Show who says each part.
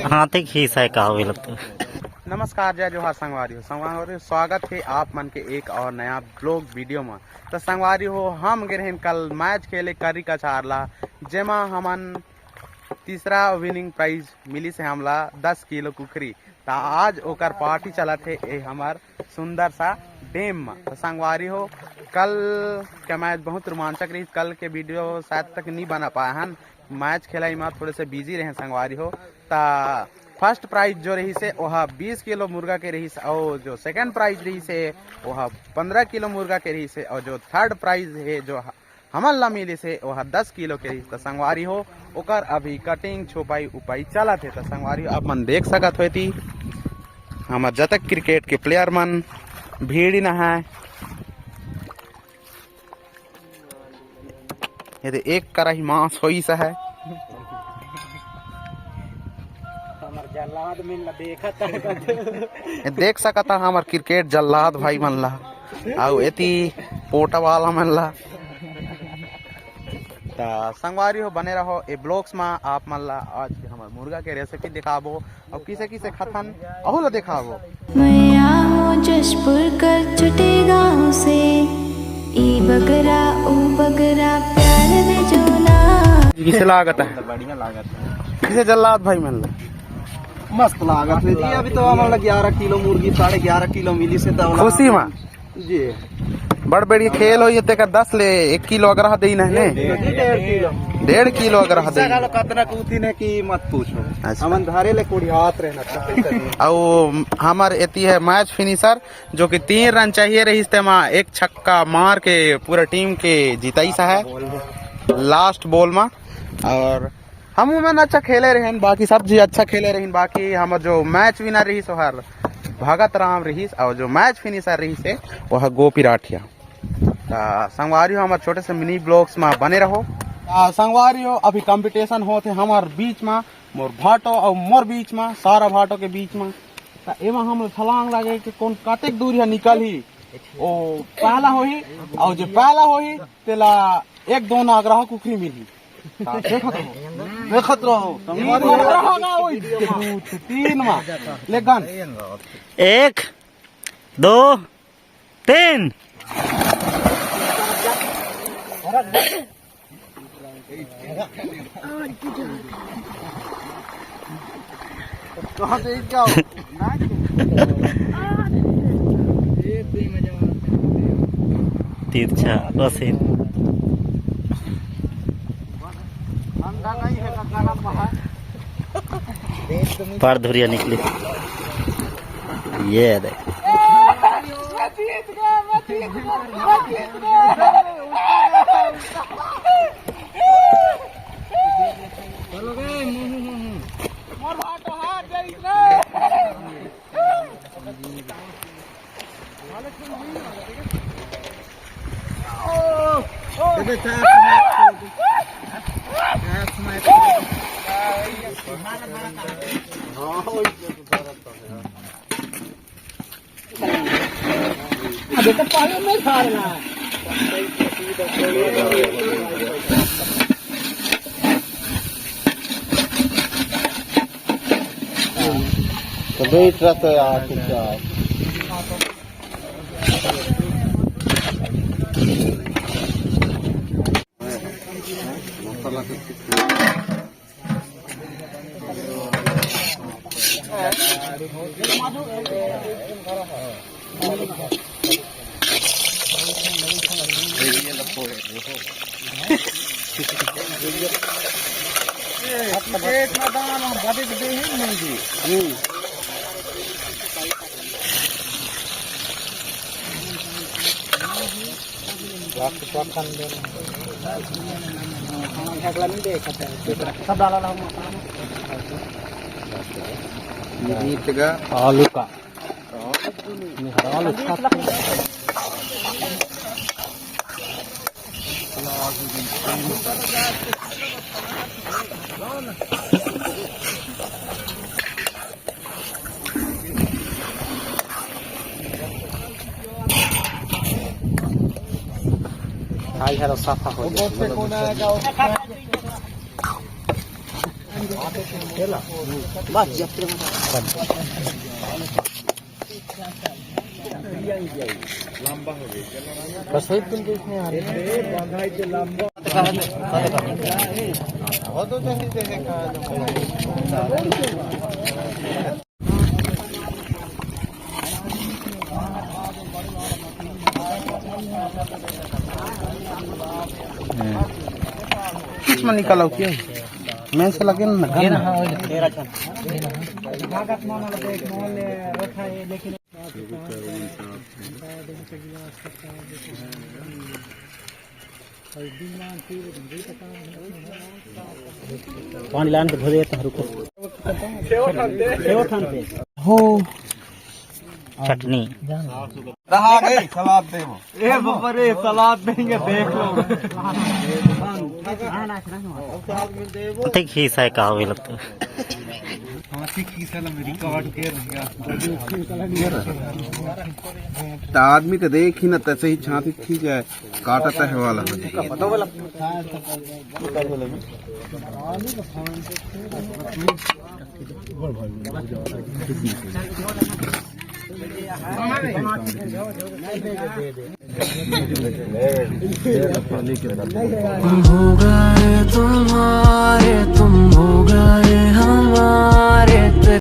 Speaker 1: हाथी खीस है कहा लगता।
Speaker 2: नमस्कार, जय जोहार संगवारी स्वागत है आप मन के एक और नया ब्लॉग वीडियो में। तो संगवारी हो हम गिरहन कल मैच खेले करी का चारला, जेमा हमन तीसरा विनिंग प्राइज मिली से हमला 10 किलो कुकरी। तो आज ओकर पार्टी चलत है ए हमार सुंदर सा डेम में। तो संगवारी हो कल का मैच बहुत रोमांचक रही। कल के वीडियो शायद तक नहीं बना पाया हन, मैच खेलाई में थोड़े से बिजी रहे संगवारी हो। ता फर्स्ट प्राइज जो रही से वह 20 किलो मुर्गा के रही से, और जो सेकंड प्राइज रही से वह 15 किलो मुर्गा के रही से, और जो थर्ड प्राइज है जो हमन ला मिली से वह 10 किलो के रही। तो संगवारी हो ओकर अभी कटिंग छुपाई उपाई चलत है। तो संगवारी आप मन देख सकत हो थी हमार जतक क्रिकेट के प्लेयर मन भीड़ न है। यदि एक कराही मांस होई सा है
Speaker 1: जल्लाद में देखा
Speaker 2: देख सकता हमार क्रिकेट जल्लाद भाई मन ला आउ एती पोटा वाला मन ला। संगवारी हो बने रहो ए ब्लॉग्स में आप मन ला आज के हमार मुर्गा के रेसिपी दिखाबो और किसे किसे खतन अहू ला दिखाबो।
Speaker 3: मैं आऊं जशपुर कर छुटे गाँव से ई बगरा ओ बगरा प्यार दे जोना।
Speaker 2: किसे लागत है?
Speaker 1: बढ़िया लागत है।
Speaker 2: किसे जल्लाद भाई मन ला
Speaker 1: मस्त लागत है जी। अभी तो हमारा 11 किलो मुर्गी 11.5 किलो मिली से तो
Speaker 2: खुशी में
Speaker 1: जी
Speaker 2: बड़ बड़ी खेल हो ते का 10 ले 1 किलो अगर दे न 1.5 किलो अगर दे
Speaker 1: कतना कूथी ने की मत पूछो। हमन धारे ले कोड़ी हाथ रहना
Speaker 2: और हमार एती है मैच फिनिशर जो कि 3 रन चाहिए रही तेमा एक छक्का मार के पूरा टीम के जीताई सा है लास्ट बॉल में। और हम में अच्छा खेले रहे, बाकी सब जी अच्छा खेले रही। बाकी हम जो मैच विनर रही सो हर भगत राम रही, और जो मैच फिनिशर रही से वह गोपी राठिया। संगवारी हो हमारे छोटे से मिनी ब्लॉग्स में बने रहो। संगवारी हो अभी कंपटीशन होते हमार बीच में, मोर भाटो और मोर बीच में, सारा भाटो के बीच में। एवं हम छलांग लगे कि कौन कतेक दूर निकल ही ओ पहला हो ही, और जो पहला हो ही तेला 1-2 आग्रह कुकरी मिली। देखत रहो 3 में लेकिन
Speaker 1: 1 2 3
Speaker 2: कहाँ से क्या
Speaker 1: तिरछा बस पार धुरिया निकली ये देख। अभी तो पानी में खा रहा है।
Speaker 2: तो वेट रहता है यार क्या
Speaker 1: आलू का खाई है साफा हो बस जब लंबा हो गया बस है तुम देखने आ रहे बंधाई के लंबा हो तो जैसे
Speaker 2: किस में निकाला क्यों मैं से लगे ना
Speaker 1: पानी लाने धो देता रुको हो चटनी
Speaker 2: रहा गई सलाद दे
Speaker 1: ए बाबा रे सलाद देंगे देख लो
Speaker 4: ठीक ही है कहा हुए लगता
Speaker 2: आदमी तो देख ही ना तैसे ही छाती थी जाए काटता है वाला
Speaker 5: हो गए तुम्हारे तुम हो गए